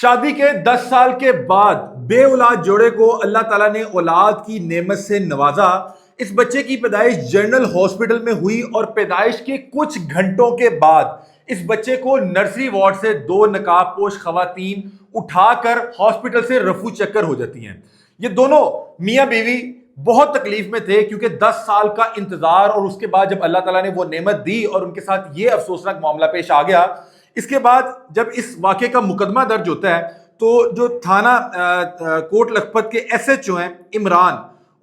شادی کے 10 سال کے بعد بے اولاد جوڑے کو اللہ تعالیٰ نے اولاد کی نعمت سے نوازا۔ اس بچے کی پیدائش جنرل ہاسپٹل میں ہوئی اور پیدائش کے کچھ گھنٹوں کے بعد اس بچے کو نرسری وارڈ سے 2 نقاب پوش خواتین اٹھا کر ہاسپٹل سے رفو چکر ہو جاتی ہیں۔ یہ دونوں میاں بیوی بہت تکلیف میں تھے کیونکہ 10 سال کا انتظار اور اس کے بعد جب اللہ تعالیٰ نے وہ نعمت دی اور ان کے ساتھ یہ افسوسناک معاملہ پیش آ گیا، اس کے بعد جب اس واقعے کا مقدمہ درج ہوتا ہے تو جو تھانہ کوٹ لکھپت کے ایس ایچ او ہیں عمران،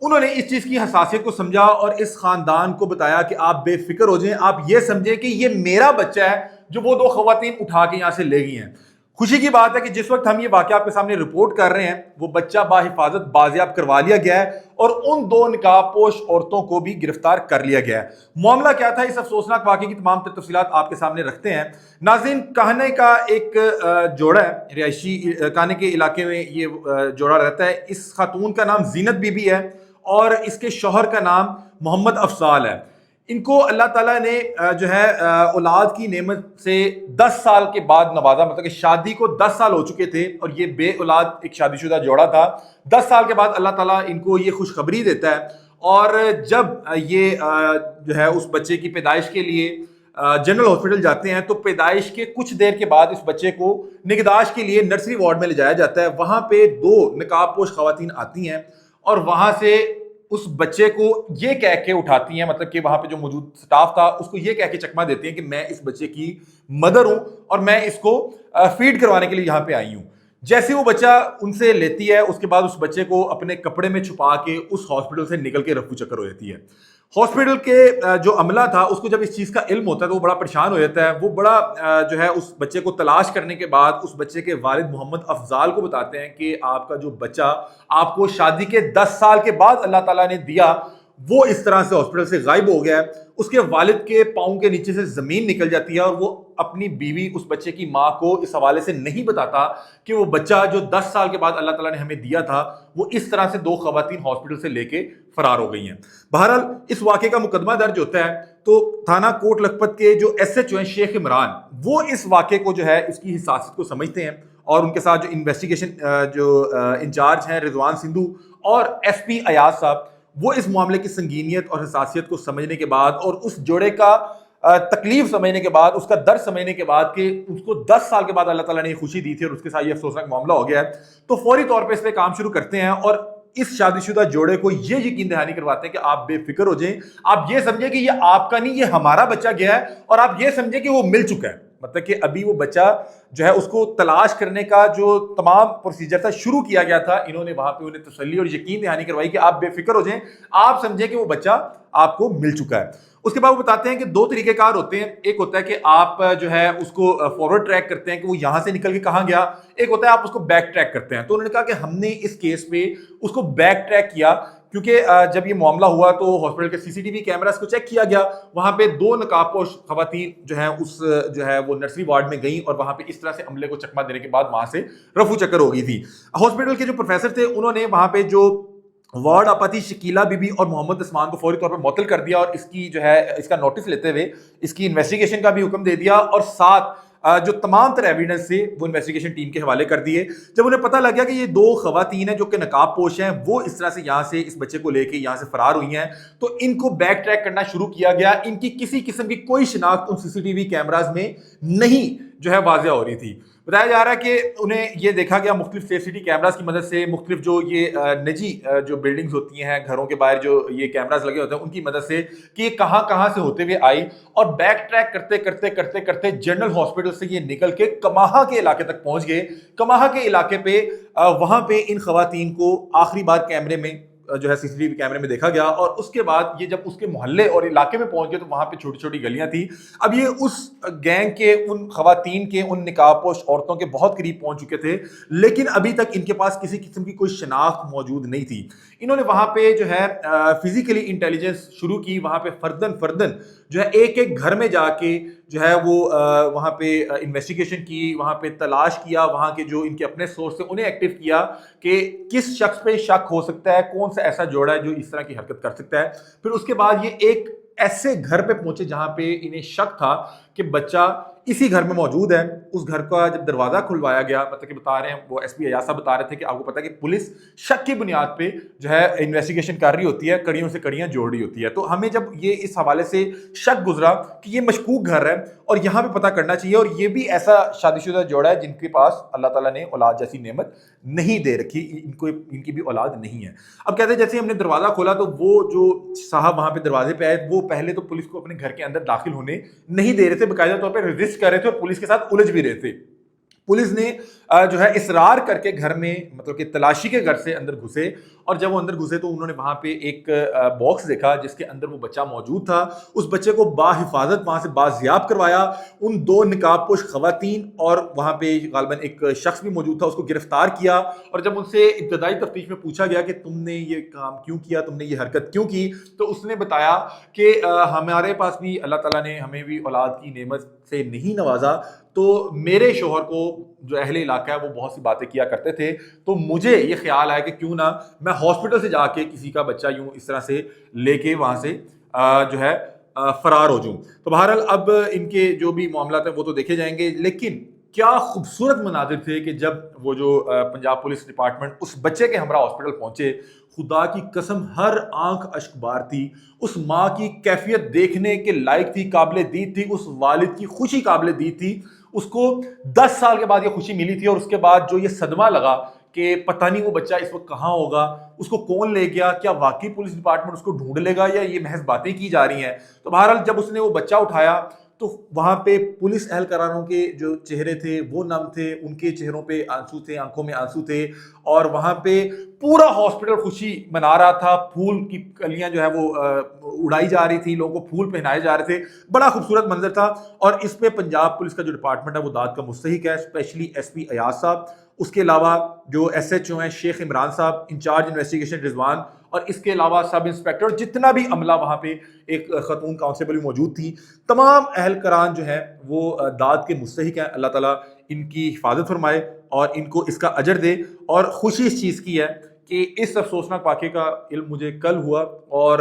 انہوں نے اس چیز کی حساسیت کو سمجھا اور اس خاندان کو بتایا کہ آپ بے فکر ہو جائیں، آپ یہ سمجھیں کہ یہ میرا بچہ ہے جو وہ 2 خواتین اٹھا کے یہاں سے لے گئی ہیں۔ خوشی کی بات ہے کہ جس وقت ہم یہ واقعہ آپ کے سامنے رپورٹ کر رہے ہیں وہ بچہ باحفاظت بازیاب کروا لیا گیا ہے اور ان 2 نقاب پوش عورتوں کو بھی گرفتار کر لیا گیا ہے۔ معاملہ کیا تھا، اس افسوسناک واقعے کی تمام تفصیلات آپ کے سامنے رکھتے ہیں۔ ناظرین، کاہنے کا ایک جوڑا ہے، رہائشی کاہنے کے علاقے میں یہ جوڑا رہتا ہے۔ اس خاتون کا نام زینت بی بی ہے اور اس کے شوہر کا نام محمد افضال ہے۔ ان کو اللہ تعالیٰ نے جو ہے اولاد کی نعمت سے 10 سال کے بعد نوازا، مطلب کہ شادی کو 10 سال ہو چکے تھے اور یہ بے اولاد ایک شادی شدہ جوڑا تھا۔ 10 سال کے بعد اللہ تعالیٰ ان کو یہ خوشخبری دیتا ہے اور جب یہ جو ہے اس بچے کی پیدائش کے لیے جنرل ہاسپٹل جاتے ہیں تو پیدائش کے کچھ دیر کے بعد اس بچے کو نگہداشت کے لیے نرسری وارڈ میں لے جایا جاتا ہے۔ وہاں پہ 2 نقاب پوش خواتین آتی ہیں اور وہاں سے اس بچے کو یہ کہہ کے اٹھاتی ہیں، مطلب کہ وہاں پہ جو موجود سٹاف تھا اس کو یہ کہہ کے چکمہ دیتے ہیں کہ میں اس بچے کی مدر ہوں اور میں اس کو فیڈ کروانے کے لیے یہاں پہ آئی ہوں۔ جیسے وہ بچہ ان سے لیتی ہے اس کے بعد اس بچے کو اپنے کپڑے میں چھپا کے اس ہاسپٹل سے نکل کے رفو چکر ہو جاتی ہے۔ ہاسپٹل کے جو عملہ تھا اس کو جب اس چیز کا علم ہوتا ہے تو وہ بڑا پریشان ہو جاتا ہے۔ وہ بڑا جو ہے اس بچے کو تلاش کرنے کے بعد اس بچے کے والد محمد افضال کو بتاتے ہیں کہ آپ کا جو بچہ آپ کو شادی کے 10 سال کے بعد اللہ تعالیٰ نے دیا وہ اس طرح سے ہاسپٹل سے غائب ہو گیا ہے۔ اس کے والد کے پاؤں کے نیچے سے زمین نکل جاتی ہے اور وہ اپنی بیوی اس بچے کی ماں کو اس حوالے سے نہیں بتاتا کہ وہ بچہ جو 10 سال کے بعد اللہ تعالیٰ نے ہمیں دیا تھا وہ اس طرح سے 2 خواتین ہاسپٹل سے لے کے فرار ہو گئی ہیں۔ بہرحال اس واقعے کا مقدمہ درج ہوتا ہے تو تھانہ کوٹ لکھپت کے جو ایس ایچ او ہیں شیخ عمران، وہ اس واقعے کو جو ہے اس کی حساسیت کو سمجھتے ہیں اور ان کے ساتھ جو انویسٹیگیشن جو انچارج ہیں رضوان سندھو اور ایس پی ایاز صاحب، وہ اس معاملے کی سنگینیت اور حساسیت کو سمجھنے کے بعد اور اس جوڑے کا تکلیف سمجھنے کے بعد، اس کا درد سمجھنے کے بعد کہ اس کو 10 سال کے بعد اللہ تعالیٰ نے یہ خوشی دی تھی اور اس کے ساتھ یہ افسوسناک معاملہ ہو گیا ہے، تو فوری طور پہ اس پہ کام شروع کرتے ہیں اور اس شادی شدہ جوڑے کو یہ یقین دہانی کرواتے ہیں کہ آپ بے فکر ہو جائیں، آپ یہ سمجھیں کہ یہ آپ کا نہیں، یہ ہمارا بچہ گیا ہے اور آپ یہ سمجھیں کہ وہ مل چکا ہے۔ مطلب کہ ابھی وہ بچہ جو ہے اس کو تلاش کرنے کا جو تمام پروسیجر تھا شروع کیا گیا تھا، انہوں نے وہاں پہ انہیں تسلی اور یقین دہانی کروائی کہ آپ بے فکر ہو جائیں، آپ سمجھیں کہ وہ بچہ آپ کو مل چکا ہے۔ اس کے بعد وہ بتاتے ہیں کہ 2 طریقہ کار ہوتے ہیں، ایک ہوتا ہے کہ آپ جو ہے اس کو فارورڈ ٹریک کرتے ہیں کہ وہ یہاں سے نکل کے کہاں گیا، ایک ہوتا ہے آپ اس کو بیک ٹریک کرتے ہیں۔ تو انہوں نے کہا کہ ہم نے اس کیس پہ اس کو بیک ٹریک کیا کیونکہ جب یہ معاملہ ہوا تو ہاسپٹل کے سی سی ٹی وی کیمراز کو چیک کیا گیا، وہاں پہ 2 نقاب پوش خواتین جو ہیں اس جو ہے وہ نرسری وارڈ میں گئیں اور وہاں پہ اس طرح سے عملے کو چکمہ دینے کے بعد وہاں سے رفو چکر ہو گئی تھی۔ ہاسپٹل کے جو پروفیسر تھے انہوں نے وہاں پہ جو وارڈ آپاتی شکیلہ بی بی اور محمد عثمان کو فوری طور پر معطل کر دیا اور اس کی جو ہے اس کا نوٹس لیتے ہوئے اس کی انویسٹیگیشن کا بھی حکم دے دیا اور ساتھ جو تمام تر ایویڈنس سے وہ انویسٹیگیشن ٹیم کے حوالے کر دیے۔ جب انہیں پتہ لگ گیا کہ یہ 2 خواتین ہیں جو کہ نقاب پوش ہیں وہ اس طرح سے یہاں سے اس بچے کو لے کے یہاں سے فرار ہوئی ہیں تو ان کو بیک ٹریک کرنا شروع کیا گیا۔ ان کی کسی قسم کی کوئی شناخت ان سی سی ٹی وی کیمراز میں نہیں جو ہے واضح ہو رہی تھی۔ بتایا جا رہا ہے کہ انہیں یہ دیکھا گیا مختلف سی سی ٹی کیمراز کی مدد سے، مختلف جو یہ نجی جو بلڈنگز ہوتی ہیں گھروں کے باہر جو یہ کیمراز لگے ہوتے ہیں ان کی مدد سے کہ یہ کہاں کہاں سے ہوتے ہوئے آئی اور بیک ٹریک کرتے کرتے کرتے کرتے جنرل ہاسپٹل سے یہ نکل کے کماہا کے علاقے تک پہنچ گئے۔ کماہا کے علاقے پہ وہاں پہ ان خواتین کو آخری بار کیمرے میں جو ہے سی سی ٹی وی کیمرے میں دیکھا گیا اور اس کے بعد یہ جب اس کے محلے اور علاقے میں پہنچ گئے تو وہاں پہ چھوٹی چھوٹی گلیاں تھیں۔ اب یہ اس گینگ کے ان خواتین کے ان نقاب پوش عورتوں کے بہت قریب پہنچ چکے تھے لیکن ابھی تک ان کے پاس کسی قسم کی کوئی شناخت موجود نہیں تھی۔ انہوں نے وہاں پہ جو ہے فزیکلی انٹیلیجنس شروع کی، وہاں پہ فردن فردن جو ہے ایک ایک گھر میں جا کے جو ہے وہ وہاں پہ انویسٹیگیشن کی، وہاں پہ تلاش کیا، وہاں کے جو ان کے اپنے سورس تھے انہیں ایکٹیو کیا کہ کس شخص پہ شک ہو سکتا ہے، کون سا ایسا جوڑا ہے جو اس طرح کی حرکت کر سکتا ہے۔ پھر اس کے بعد یہ ایک ایسے گھر پہ پہنچے جہاں پہ انہیں شک تھا کہ بچہ اسی گھر میں موجود ہے. اس گھر کا جب دروازہ کھلوایا گیا, مطلب کہ بتا رہے ہیں وہ ایس پی ایاز صاحب بتا رہے تھے کہ آپ کو پتا ہے کہ پولیس شک کی بنیاد پہ جو ہے انویسٹیگیشن کر رہی ہوتی ہے, کڑیوں سے کڑیاں جوڑ رہی ہوتی ہے. تو ہمیں جب یہ اس حوالے سے شک گزرا کہ یہ مشکوک گھر ہے اور یہاں پہ پتہ کرنا چاہیے, اور یہ بھی ایسا شادی شدہ جوڑا ہے جن کے پاس اللہ تعالیٰ نے اولاد جیسی نعمت نہیں دے رکھی, ان کی بھی اولاد نہیں ہے. اب کہتے ہیں جیسے ہم نے دروازہ کھولا تو وہ جو صاحب وہاں پہ دروازے پہ آئے وہ پہلے تو پولیس کو اپنے گھر کے اندر داخل ہونے نہیں دے رہے تھے, باقاعدہ طور پہ ریزسٹ کر رہے تھے اور پولیس کے ساتھ الجھ بھی رہے تھے. پولیس نے جو ہے اصرار کر کے گھر میں, مطلب کہ تلاشی کے گھر سے اندر گھسے, اور جب وہ اندر گھسے تو انہوں نے وہاں پہ ایک باکس دیکھا جس کے اندر وہ بچہ موجود تھا. اس بچے کو باحفاظت وہاں سے بازیاب کروایا. ان 2 نقاب پوش خواتین اور وہاں پہ غالباً ایک شخص بھی موجود تھا, اس کو گرفتار کیا. اور جب ان سے ابتدائی تفتیش میں پوچھا گیا کہ تم نے یہ کام کیوں کیا, تم نے یہ حرکت کیوں کی, تو اس نے بتایا کہ ہمارے پاس بھی اللہ تعالیٰ نے ہمیں بھی اولاد کی نعمت سے نہیں نوازا, تو میرے شوہر کو جو اہل علاقہ ہے وہ بہت سی باتیں کیا کرتے تھے, تو مجھے یہ خیال آیا کہ کیوں نہ میں ہاسپٹل سے جا کے کسی کا بچہ یوں اس طرح سے لے کے وہاں سے جو ہے فرار ہو جاؤں. تو بہرحال اب ان کے جو بھی معاملات ہیں وہ تو دیکھے جائیں گے, لیکن کیا خوبصورت مناظر تھے کہ جب وہ جو پنجاب پولیس ڈپارٹمنٹ اس بچے کے ہمراہ ہاسپٹل پہنچے. خدا کی قسم ہر آنکھ اشک بار تھی, اس ماں کی کیفیت دیکھنے کے لائق تھی, قابل دید تھی, اس والد کی خوشی قابل دید تھی. اس کو 10 سال کے بعد یہ خوشی ملی تھی, اور اس کے بعد جو یہ صدمہ لگا کہ پتہ نہیں وہ بچہ اس وقت کہاں ہوگا, اس کو کون لے گیا, کیا واقعی پولیس ڈپارٹمنٹ اس کو ڈھونڈ لے گا یا یہ محض باتیں کی جا رہی ہیں. تو بہرحال جب اس نے وہ بچہ اٹھایا تو وہاں پہ پولیس اہلکارانوں کے جو چہرے تھے وہ نم تھے, ان کے چہروں پہ آنسو تھے, آنکھوں میں آنسو تھے, اور وہاں پہ پورا ہاسپٹل خوشی منا رہا تھا. پھول کی کلیاں جو ہے وہ اڑائی جا رہی تھی, لوگوں کو پھول پہنائے جا رہے تھے. بڑا خوبصورت منظر تھا, اور اس پہ پنجاب پولیس کا جو ڈپارٹمنٹ ہے وہ داد کا مستحق ہے, اسپیشلی ایس پی ایاز صاحب, اس کے علاوہ جو ایس ایچ او ہیں شیخ عمران صاحب, انچارج انویسٹیگیشن رضوان, اور اس کے علاوہ سب انسپیکٹر, جتنا بھی عملہ وہاں پہ, ایک خاتون کانسٹیبل بھی موجود تھی. تمام اہلکاران جو ہیں وہ داد کے مستحق ہیں. اللہ تعالیٰ ان کی حفاظت فرمائے اور ان کو اس کا اجر دے. اور خوشی اس چیز کی ہے کہ اس افسوسناک واقعے کا علم مجھے کل ہوا, اور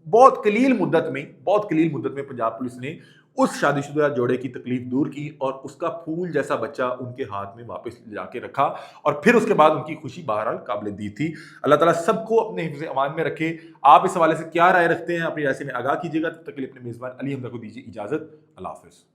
بہت قلیل مدت میں پنجاب پولیس نے اس شادی شدہ جوڑے کی تکلیف دور کی اور اس کا پھول جیسا بچہ ان کے ہاتھ میں واپس جا کے رکھا, اور پھر اس کے بعد ان کی خوشی بہرحال قابل دید تھی. اللہ تعالیٰ سب کو اپنے حفظ امان میں رکھے. آپ اس حوالے سے کیا رائے رکھتے ہیں, اپنی رائے سے میں آگاہ کیجیے گا. تب تک کے لیے اپنے میزبان علی حمزہ کو دیجیے اجازت. اللہ حافظ.